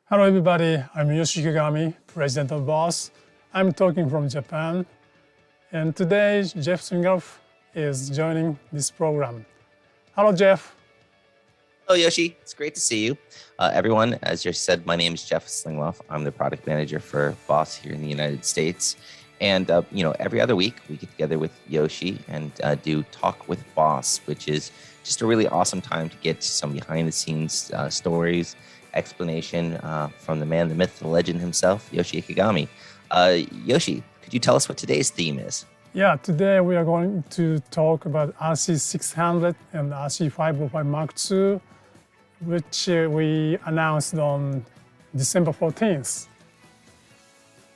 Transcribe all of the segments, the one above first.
Hello everybody, I'm Yoshi Kagami, President of BOSS. I'm talking from Japan, and today Jeff Swingoff is joining this program. Hello Jeff. Hello, Yoshi. It's great to see you. Everyone, as you said, my name is Jeff Slingloff. I'm the product manager for BOSS here in the United States. And, every other week we get together with Yoshi and do Talk with BOSS, which is just a really awesome time to get some behind the scenes stories, explanation from the man, the myth, the legend himself, Yoshi Kagami. Yoshi, could you tell us what today's theme is? Yeah, today we are going to talk about RC-600 and RC-505mkII, which we announced on December 14th.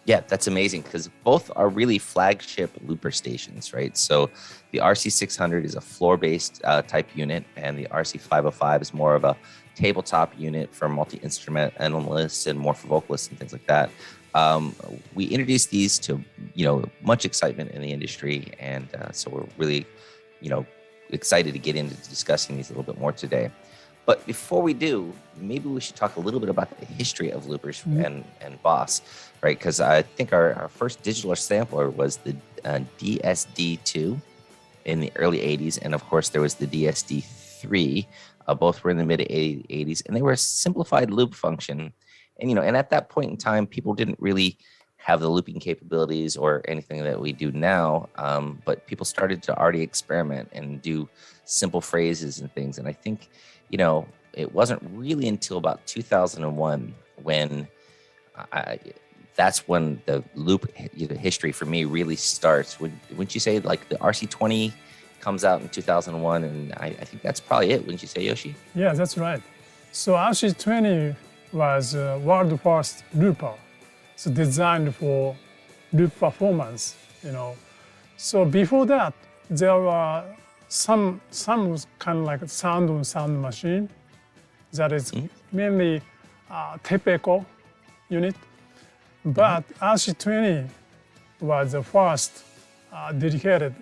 Yeah, that's amazing because both are really flagship looper stations, right? So the RC-600 is a floor-based type unit, and the RC-505 is more of a tabletop unit for multi-instrumentalists and more for vocalists and things like that. We introduced these to, much excitement in the industry, and so we're really, excited to get into discussing these a little bit more today. But before we do, maybe we should talk a little bit about the history of loopers and BOSS, right? Because I think our first digital sampler was the DSD2 in the early 80s. And of course, there was the DSD3. Both were in the mid 80s, and they were a simplified loop function. And, and at that point in time, people didn't really have the looping capabilities or anything that we do now. But people started to already experiment and do simple phrases and things. And I think, it wasn't really until about 2001 when that's when the loop history for me really starts. Wouldn't you say like the RC-20 comes out in 2001? And I think that's probably it. Wouldn't you say, Yoshi? Yeah, that's right. So RC-20 was world first looper, so designed for loop performance, So before that, there were some was kind of like a sound machine that is mainly tape echo unit. But RC-20 was the first dedicated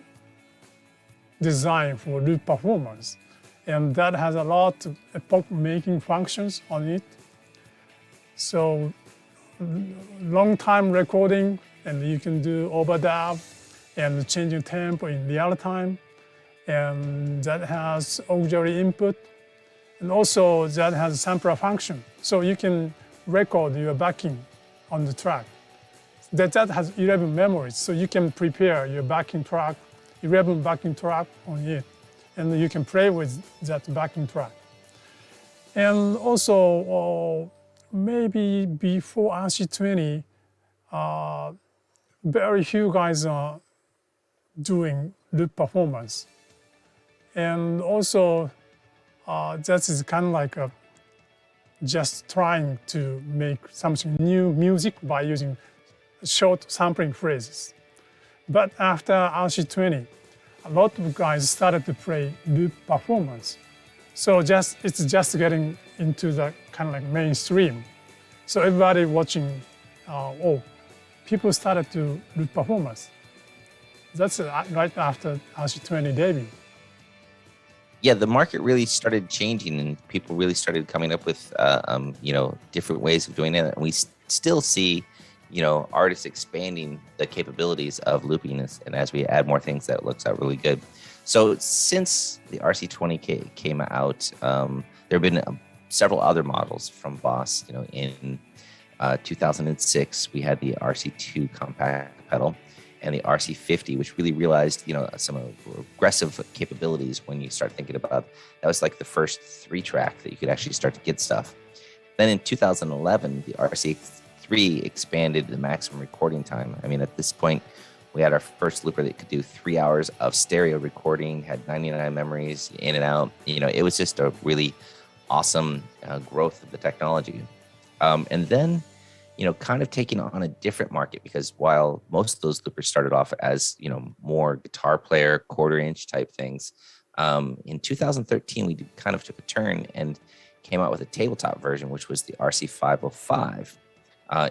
design for loop performance. And that has a lot of epoch making functions on it. So long time recording, and you can do overdub and changing tempo in real time. And that has auxiliary input, and also that has a sampler function. So you can record your backing on the track. That has 11 memories, so you can prepare your backing track, 11 backing track on it, and you can play with that backing track. And also, maybe before RC-20, very few guys are doing loop performance. And also, that is kind of like just trying to make something new music by using short sampling phrases. But after RC-20, a lot of guys started to play loop performance. So it's just getting into the kind of like mainstream. So everybody watching, people started to loop performance. That's right after RC-20 debut. Yeah, the market really started changing, and people really started coming up with, different ways of doing it. And we still see, artists expanding the capabilities of looping, and as we add more things, that looks out really good. So since the RC-20 came out, there have been several other models from BOSS. In 2006, we had the RC-2 compact pedal, and the RC-50, which really realized, some aggressive capabilities when you start thinking about that was like the first 3-track that you could actually start to get stuff. Then in 2011, the RC-3 expanded the maximum recording time. I mean, at this point, we had our first looper that could do 3 hours of stereo recording, had 99 memories in and out. It was just a really awesome growth of the technology. And then, kind of taking on a different market, because while most of those loopers started off as, more guitar player, quarter-inch type things, in 2013, we kind of took a turn and came out with a tabletop version, which was the RC-505.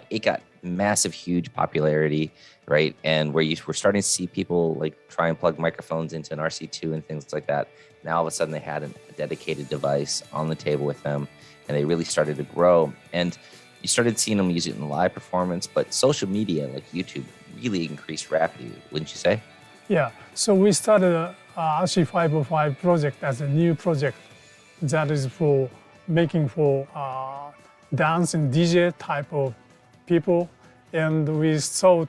It got massive, huge popularity, right? And where we're starting to see people like try and plug microphones into an RC2 and things like that. Now, all of a sudden, they had a dedicated device on the table with them, and they really started to grow. And you started seeing them use it in live performance, but social media like YouTube really increased rapidly, wouldn't you say? Yeah, so we started a RC-505 project as a new project that is for making for dance and DJ type of people. And we thought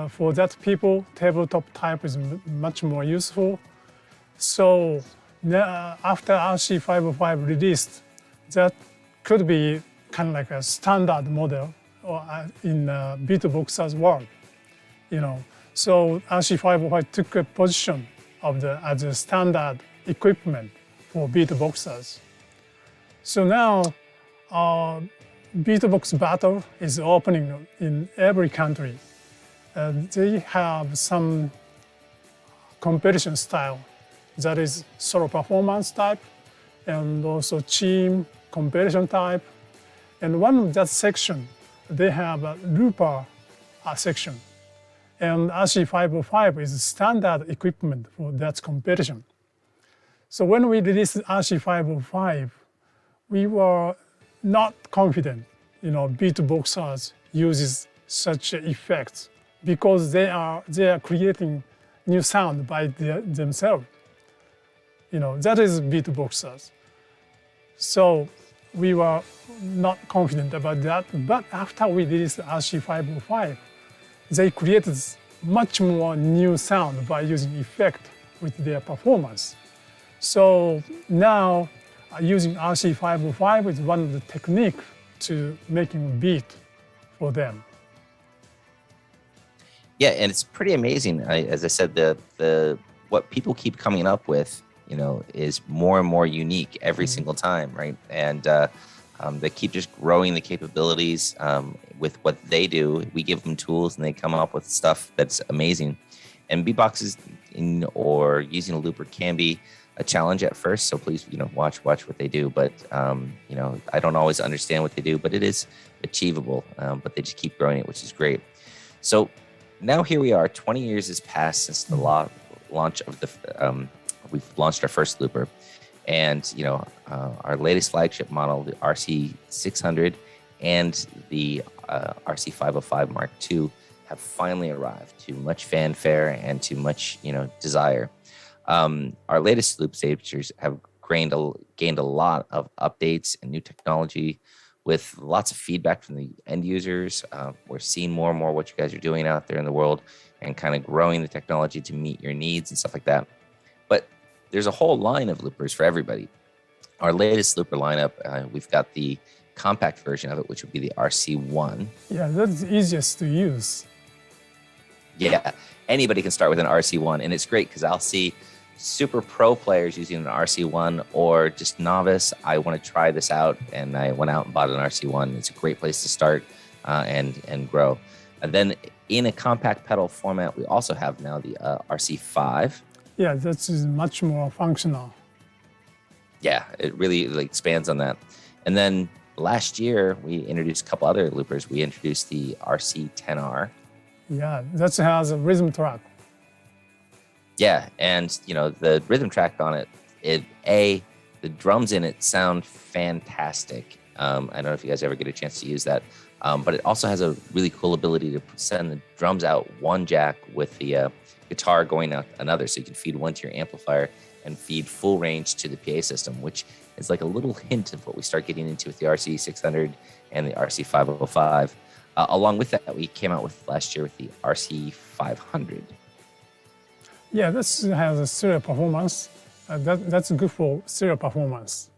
for that people, tabletop type is much more useful. So after RC-505 released, that could be kind of like a standard model in beatboxers world, you know. So RC-505 took a position as a standard equipment for beatboxers. So now beatbox battle is opening in every country. They have some competition style that is solo performance type and also team competition type. And one of that section, they have a looper section. And RC-505 is standard equipment for that competition. So when we released RC-505, we were not confident, you know, beatboxers uses such effects because they are creating new sound by themselves. You know, that is beatboxers. So we were not confident about that. But after we released RC-505, they created much more new sound by using effect with their performance. So now using RC-505 is one of the technique to making beat for them. Yeah, and it's pretty amazing. As I said, the what people keep coming up with, you know, is more and more unique every single time, right? And they keep just growing the capabilities with what they do. We give them tools, and they come up with stuff that's amazing. And beatboxes or using a looper can be a challenge at first, so please, you know, watch what they do. But you know, I don't always understand what they do, but it is achievable. But they just keep growing it, which is great. So now here we are. 20 years has passed since the launch of the. We've launched our first looper, and you know, our latest flagship model, the RC-600 and the RC-505 Mark II, have finally arrived to much fanfare and to much, you know, desire. Our latest loop stagers have gained a lot of updates and new technology with lots of feedback from the end users. We're seeing more and more what you guys are doing out there in the world and kind of growing the technology to meet your needs and stuff like that. But there's a whole line of loopers for everybody. Our latest looper lineup, we've got the compact version of it, which would be the RC-1. Yeah, that's the easiest to use. Yeah, anybody can start with an RC-1, and it's great because I'll see super pro players using an RC-1 or just novice. I want to try this out, and I went out and bought an RC-1. It's a great place to start and grow. And then in a compact pedal format, we also have now the RC-5. Yeah, that's much more functional. Yeah, it really expands on that. And then last year, we introduced a couple other loopers. We introduced the RC-10R. Yeah, that has a rhythm track. Yeah, and you know, the rhythm track on it, the drums in it sound fantastic. I don't know if you guys ever get a chance to use that, but it also has a really cool ability to send the drums out one jack with the guitar going out another, so you can feed one to your amplifier and feed full range to the PA system, which is like a little hint of what we start getting into with the RC-600 and the RC-505. Along with that, we came out with last year with the RC-500. Yeah, this has a stereo performance. That's good for stereo performance.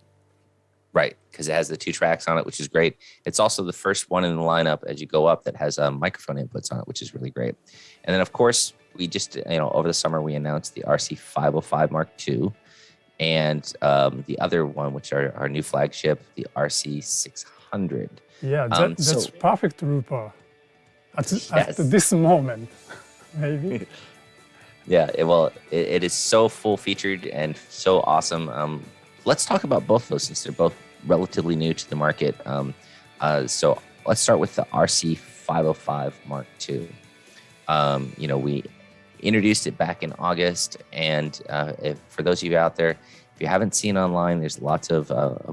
Right, because it has the 2 tracks on it, which is great. It's also the first one in the lineup as you go up that has microphone inputs on it, which is really great. And then, of course, we just, you know, over the summer, we announced the RC-505 Mark II and the other one, which are our new flagship, the RC-600. Yeah, that's perfect looper at this moment, maybe. Yeah, it is so full featured and so awesome. Let's talk about both of those since they're both relatively new to the market. So let's start with the RC-505 Mark II. You know, we introduced it back in August, and for those of you out there, If you haven't seen online, there's lots of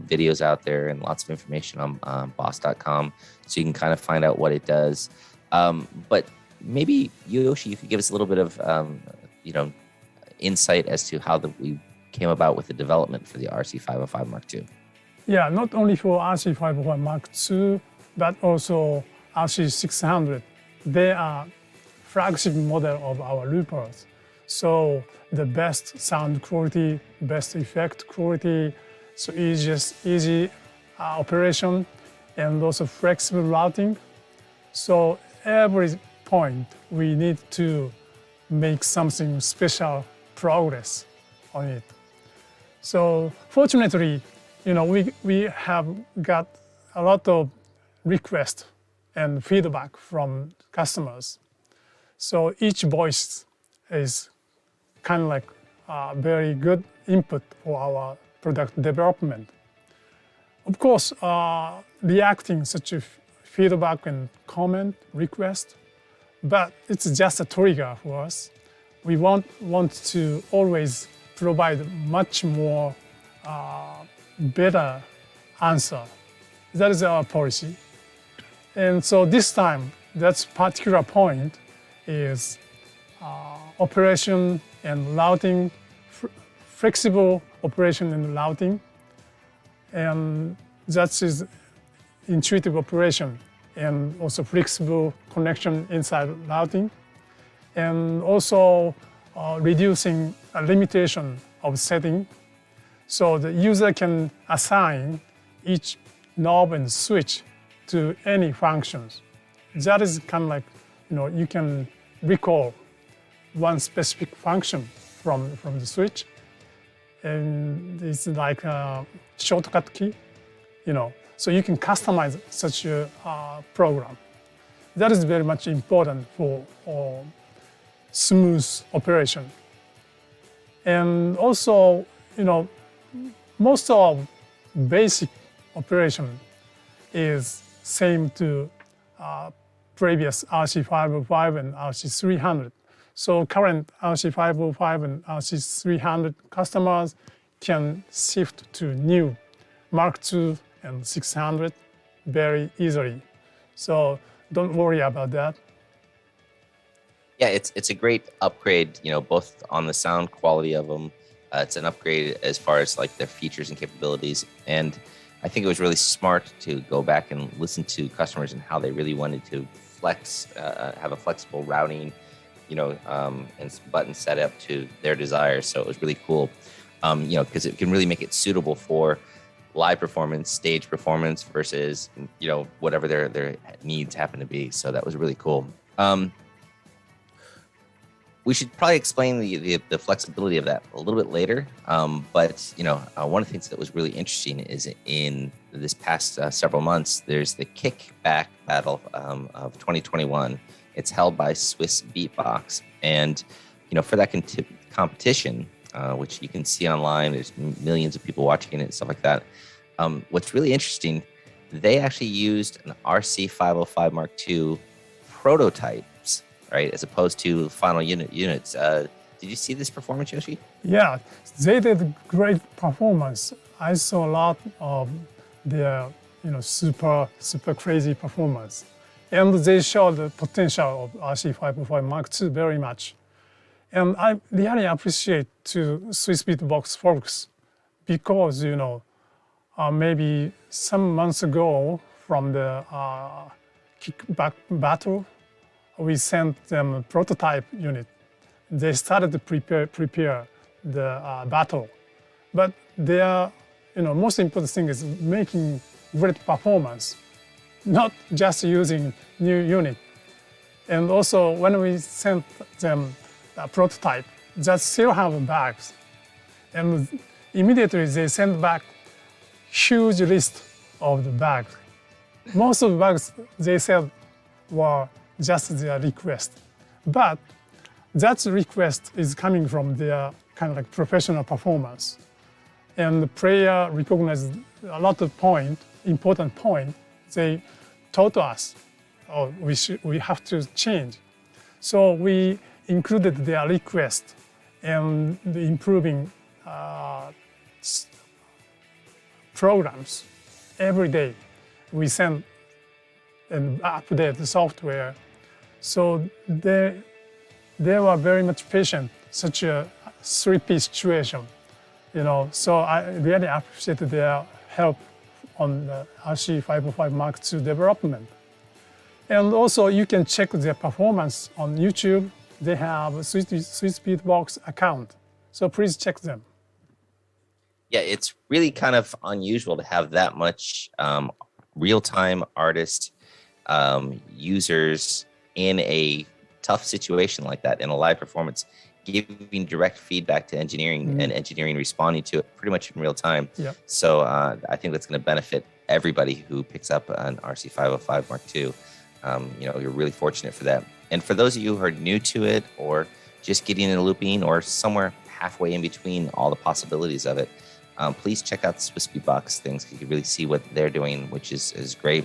videos out there and lots of information on boss.com, so you can kind of find out what it does. But maybe Yoshi, you could give us a little bit of insight as to how we came about with the development for the RC-505 Mark II. Yeah, not only for RC-505 Mark II, but also RC-600. They are flagship model of our loopers. So the best sound quality, best effect quality, so easy operation, and also flexible routing. So every point we need to make something special progress on it. So fortunately, we have got a lot of requests and feedback from customers. So each voice is kind of like very good input for our product development. Of course, reacting such a feedback and comment request, but it's just a trigger for us. We want to always provide much more better answer. That is our policy. And so this time, that particular point is operation and routing, flexible operation and routing. And that is intuitive operation and also flexible connection inside routing. And also reducing a limitation of setting. So the user can assign each knob and switch to any functions. That is kind of like, you can recall one specific function from the switch. And it's like a shortcut key, so you can customize such a program. That is very much important for smooth operation. And also, most of basic operation is same to previous RC-505 and RC-300. So current RC-505 and RC-300 customers can shift to new Mark II and 600 very easily. So don't worry about that. Yeah, it's a great upgrade, both on the sound quality of them. It's an upgrade as far as like their features and capabilities. And I think it was really smart to go back and listen to customers and how they really wanted to have a flexible routing, and button setup to their desires. So it was really cool, because it can really make it suitable for live performance, stage performance versus, whatever their needs happen to be. So that was really cool. We should probably explain the flexibility of that a little bit later. But one of the things that was really interesting is in this past several months, there's the Kickback Battle of 2021. It's held by Swiss Beatbox, and for that competition, which you can see online, there's millions of people watching it and stuff like that. What's really interesting, they actually used an RC-505 Mark II prototypes, right, as opposed to final units. Did you see this performance, Yoshi? Yeah, they did great performance. I saw a lot of their, super crazy performance. And they showed the potential of RC-505 Mark II very much. And I really appreciate to Swiss Beatbox folks because, maybe some months ago from the Kickback Battle, we sent them a prototype unit. They started to prepare the battle. But their most important thing is making great performance, not just using new unit. And also when we sent them a prototype, that still have bugs. And immediately they sent back huge list of the bugs. Most of the bugs they said were just their request. But that request is coming from their kind of like professional performance. And the player recognized a lot of important point. They told us, oh, we have to change. So we included their request and the improving programs every day. We send and update the software. So they were very much patient, such a 3-piece situation, So I really appreciate their help on the RC-505 Mark II development. And also you can check their performance on YouTube. They have a SweetSpeedBox account, so please check them. Yeah, it's really kind of unusual to have that much real-time artist users in a tough situation like that, in a live performance, giving direct feedback to engineering and engineering responding to it pretty much in real time. Yep. So I think that's going to benefit everybody who picks up an RC-505 Mark II. You're really fortunate for that. And for those of you who are new to it, or just getting into looping, or somewhere halfway in between all the possibilities of it, please check out the SweetSpeedBox things. You can really see what they're doing, which is great.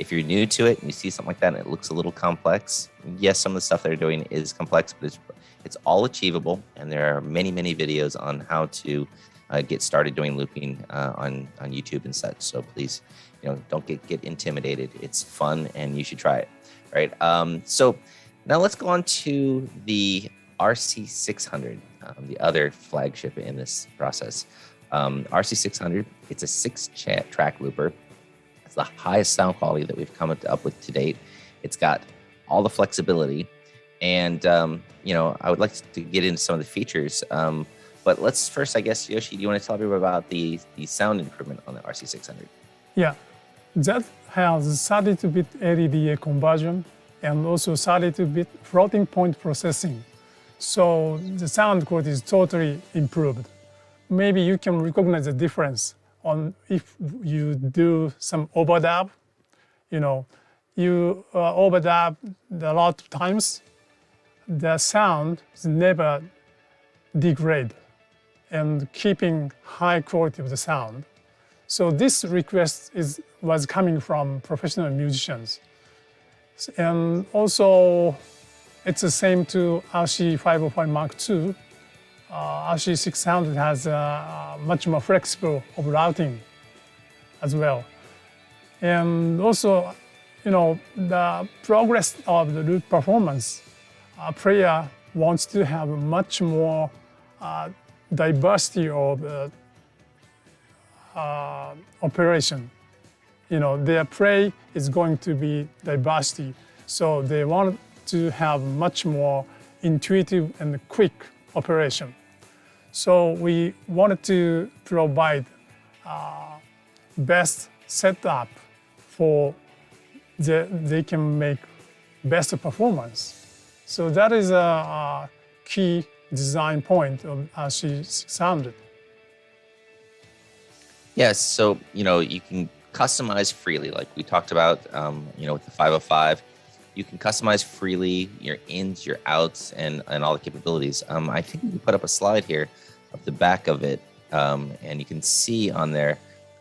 If you're new to it and you see something like that and it looks a little complex, yes, some of the stuff they're doing is complex, but it's all achievable. And there are many, many videos on how to get started doing looping on YouTube and such. So please, don't get intimidated. It's fun and you should try it. All right. So now let's go on to the RC-600, the other flagship in this process. RC-600, it's a 6-track looper. It's the highest sound quality that we've come up with to date. It's got all the flexibility. And, I would like to get into some of the features. But let's first, I guess, Yoshi, do you want to tell me about the sound improvement on the RC-600? Yeah, that has 32-bit LEDA conversion and also 32-bit floating point processing. So the sound quality is totally improved. Maybe you can recognize the difference on if you do some overdub. You overdub a lot of times, the sound is never degrade and keeping high quality of the sound. So this request was coming from professional musicians. And also, it's the same to RC-505 Mark II. RC-600 has much more flexible of routing as well. And also, the progress of the loop performance, a player wants to have much more diversity of operation. Their play is going to be diversity. So they want to have much more intuitive and quick operation. So we wanted to provide best setup for they can make best performance. So that is a key design point of RC-600. Yes, so you can customize freely, like we talked about. With the 505, you can customize freely your ins, your outs, and all the capabilities. I think we can put up a slide here of the back of it, and you can see on there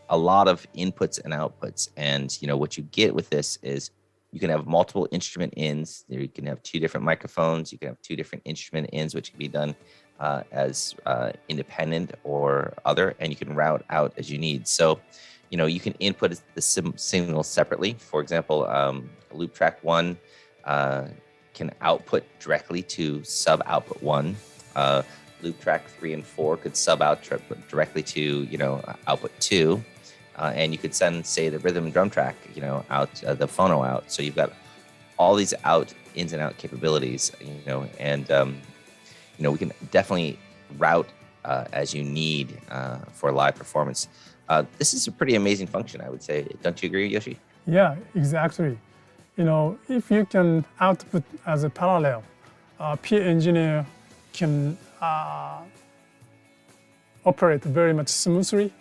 a lot of inputs and outputs. And what you get with this is you can have multiple instrument ins. You can have 2 different microphones. You can have 2 different instrument ins, which can be done as independent or other, and you can route out as you need. So, you can input the signal separately. For example, loop track 1 can output directly to sub output 1. Loop track 3 and 4 could sub out directly to output 2. And you could send, say, the rhythm and drum track, out the phono out. So you've got all these ins and out capabilities, and we can definitely route as you need for live performance. This is a pretty amazing function, I would say. Don't you agree, Yoshi? Yeah, exactly. If you can output as a parallel, peer engineer can operate very much smoothly,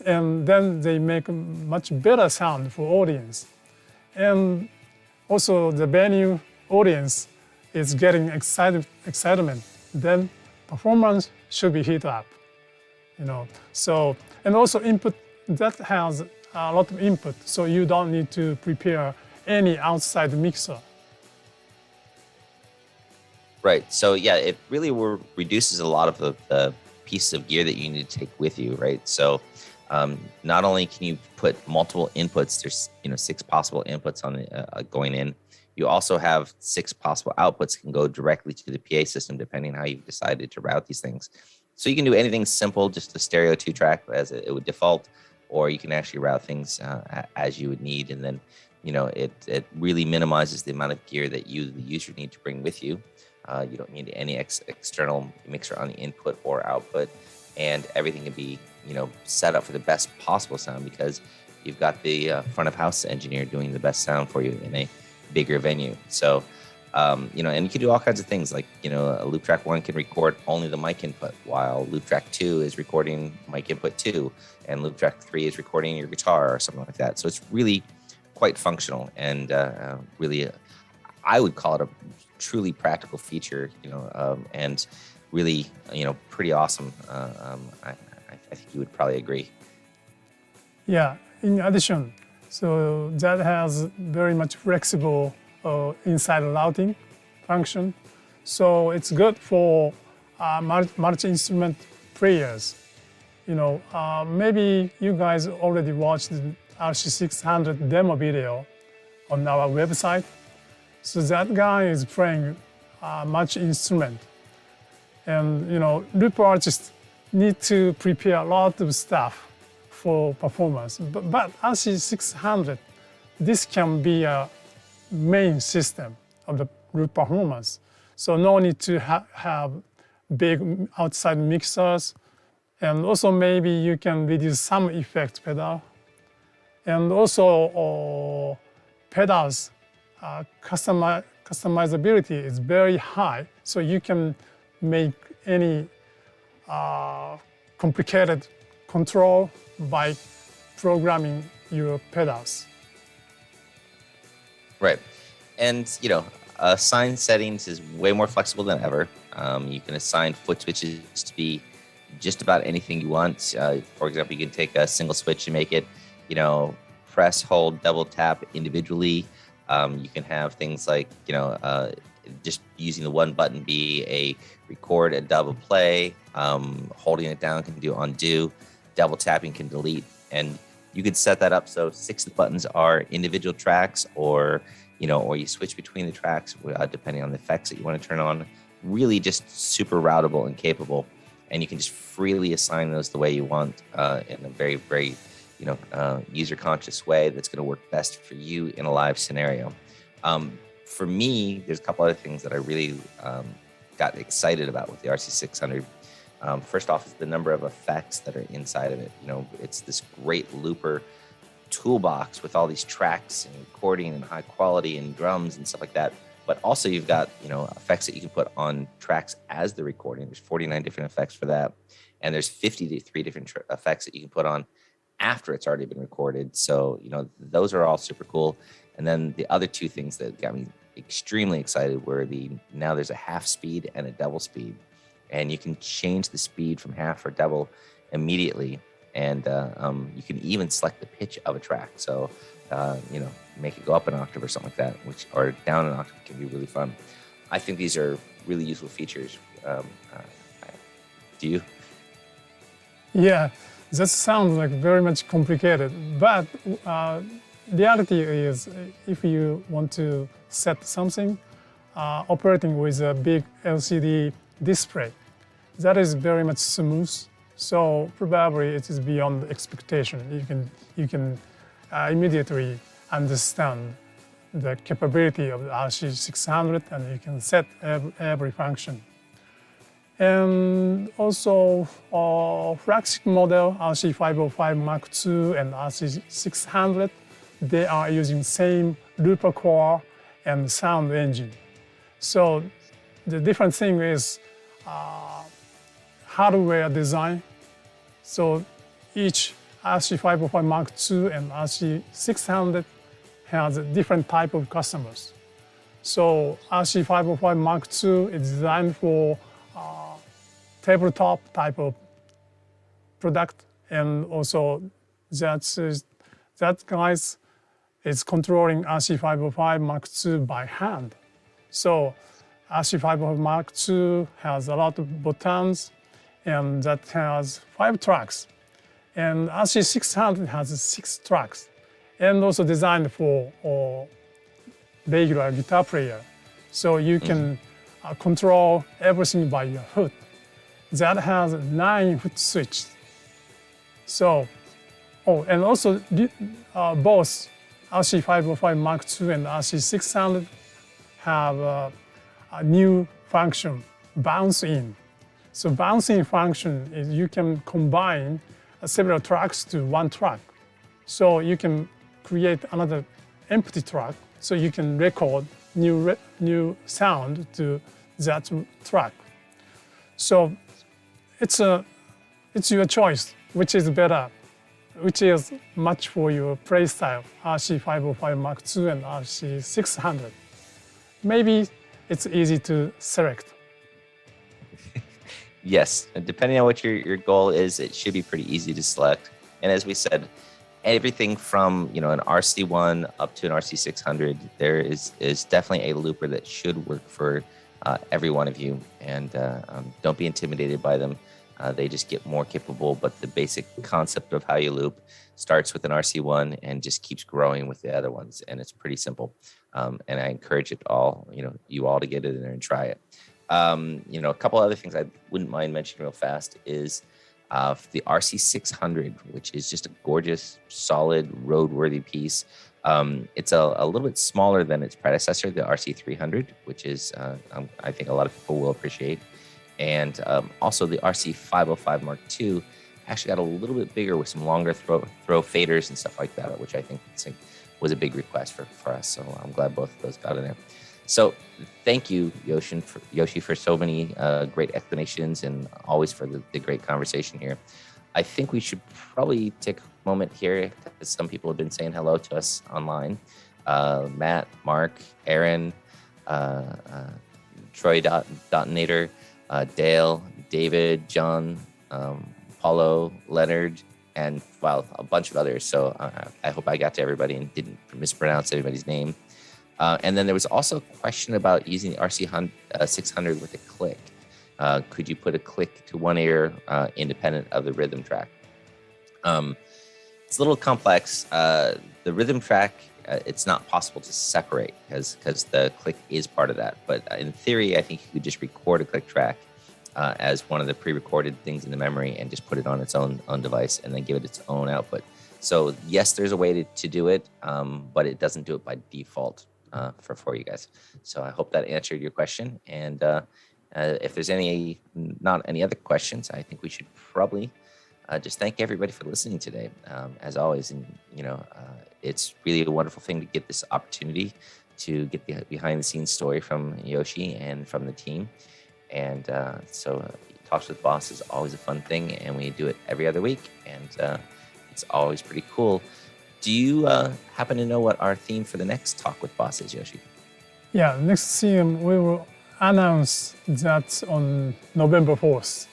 and then they make a much better sound for audience. And also the venue audience is getting excitement, then performance should be hit up. So, and also input, that has a lot of input, so you don't need to prepare any outside mixer. Right. So yeah, it really reduces a lot of the pieces of gear that you need to take with you, right? So not only can you put multiple inputs, there's 6 possible inputs on going in. You also have 6 possible outputs that can go directly to the PA system, depending on how you've decided to route these things. So you can do anything simple, just a stereo 2-track as it would default, or you can actually route things as you would need. And then, it really minimizes the amount of gear that you, the user, need to bring with you. You don't need any external mixer on the input or output, and everything can be, set up for the best possible sound because you've got the front of house engineer doing the best sound for you in a bigger venue. So, and you can do all kinds of things like, a loop track 1 can record only the mic input, while loop track 2 is recording mic input 2, and loop track 3 is recording your guitar or something like that. So it's really quite functional and really, I would call it a truly practical feature, and really, pretty awesome. I think you would probably agree. Yeah, in addition, so that has very much flexible inside routing function. So it's good for multi-instrument players. Maybe you guys already watched the RC-600 demo video on our website. So that guy is playing multi-instrument. And, loop artists need to prepare a lot of stuff for performance. But RC-600, this can be a main system of the loop performance. So no need to have big outside mixers. And also maybe you can reduce some effect pedal. And also pedals, customizability is very high. So you can make any complicated control by programming your pedals. Right. And, assign settings is way more flexible than ever. You can assign foot switches to be just about anything you want. For example, you can take a single switch and make it, press, hold, double tap individually. You can have things like, just using the one button be a record and double play. Holding it down can do undo. Double tapping can delete. And you could set that up so 6 of the buttons are individual tracks, or you switch between the tracks depending on the effects that you want to turn on. Really just super routable and capable. And you can just freely assign those the way you want in a very, very, user-conscious way that's going to work best for you in a live scenario. For me, there's a couple other things that I really got excited about with the RC-600. First off is the number of effects that are inside of it. It's this great looper toolbox with all these tracks and recording and high quality and drums and stuff like that. But also you've got, effects that you can put on tracks as they're recording. There's 49 different effects for that. And there's 53 different effects that you can put on after it's already been recorded. So, those are all super cool. And then the other 2 things that got me extremely excited were now there's a half speed and a double speed. And you can change the speed from half or double immediately. And you can even select the pitch of a track. So, make it go up an octave or something like that, or down an octave can be really fun. I think these are really useful features. Do you? Yeah, that sounds like very much complicated. But reality is, if you want to set something, operating with a big LCD display, that is very much smooth. So probably it is beyond expectation. You can immediately understand the capability of the RC-600, and you can set every function. And also, flagship model RC-505mkII and RC-600, they are using same looper core and sound engine. So the different thing is hardware design. So each RC-505mkII and RC-600 has a different type of customers. So RC-505mkII is designed for tabletop type of product, and also that guys is controlling RC-505mkII by hand. So RC-505mkII has a lot of buttons, and that has 5 tracks. And RC-600 has 6 tracks, and also designed for regular guitar player. So you can control everything by your foot. That has 9 foot switches. So, and also both RC-505 Mark II and RC-600 have a new function, bounce in. So bouncing function is you can combine several tracks to one track. So you can create another empty track, so you can record new sound to that track. So it's your choice, which is better, which is much for your play style, RC-505 Mark II and RC-600. Maybe it's easy to select. Yes, and depending on what your goal is, it should be pretty easy to select. And as we said, everything from an RC1 up to an RC600, there is definitely a looper that should work for every one of you. And don't be intimidated by them. They just get more capable, but the basic concept of how you loop starts with an RC1 and just keeps growing with the other ones. And it's pretty simple. And I encourage it all, you all to get in there and try it. A couple other things I wouldn't mind mentioning real fast is the RC-600, which is just a gorgeous, solid, roadworthy piece. It's a little bit smaller than its predecessor, the RC-300, which is, I think a lot of people will appreciate. And also the RC-505 Mark II actually got a little bit bigger with some longer throw faders and stuff like that, which I think was a big request for us. So I'm glad both of those got in there. So thank you, Yoshi, for so many great explanations and always for the great conversation here. I think we should probably take a moment here because some people have been saying hello to us online. Matt, Mark, Aaron, Troy Dotinator, Dale, David, John, Paulo, Leonard, and a bunch of others. So I hope I got to everybody and didn't mispronounce anybody's name. And then there was also a question about using the RC-600 with a click. Could you put a click to one ear independent of the rhythm track? It's a little complex. The rhythm track, it's not possible to separate because the click is part of that. But in theory, I think you could just record a click track as one of the pre-recorded things in the memory and just put it on its own device and then give it its own output. So yes, there's a way to do it, but it doesn't do it by default. For you guys. So I hope that answered your question. And if there's not any other questions, I think we should probably just thank everybody for listening today, as always. And, it's really a wonderful thing to get this opportunity to get the behind the scenes story from Yoshi and from the team. And so Talks with Boss is always a fun thing. And we do it every other week. And it's always pretty cool. Do you happen to know what our theme for the next Talk with Boss is, Yoshi? Yeah, next theme, we will announce that on November 4th.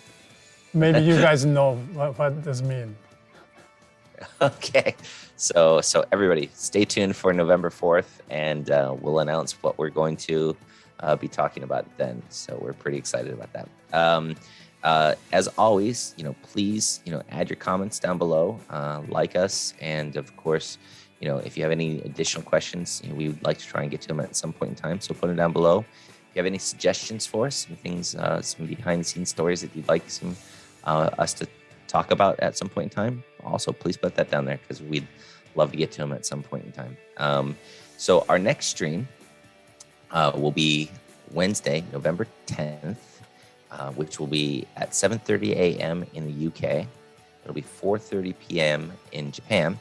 Maybe you guys know what this means. Okay, so everybody, stay tuned for November 4th, and we'll announce what we're going to be talking about then. So we're pretty excited about that. As always, please, add your comments down below, like us, and of course, if you have any additional questions, we would like to try and get to them at some point in time. So put them down below. If you have any suggestions for us, some things, some behind the scenes stories that you'd like us to talk about at some point in time, also please put that down there because we'd love to get to them at some point in time. So our next stream will be Wednesday, November 10th. Which will be at 7:30 a.m. in the UK. It'll be 4:30 p.m. in Japan,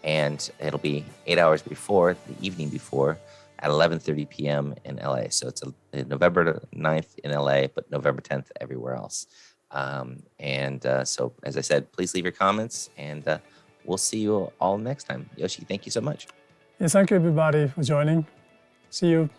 and it'll be 8 hours before, the evening before, at 11:30 p.m. in LA. So it's November 9th in LA, but November 10th everywhere else. So, as I said, please leave your comments, and we'll see you all next time. Yoshi, thank you so much. Yes, thank you, everybody, for joining. See you.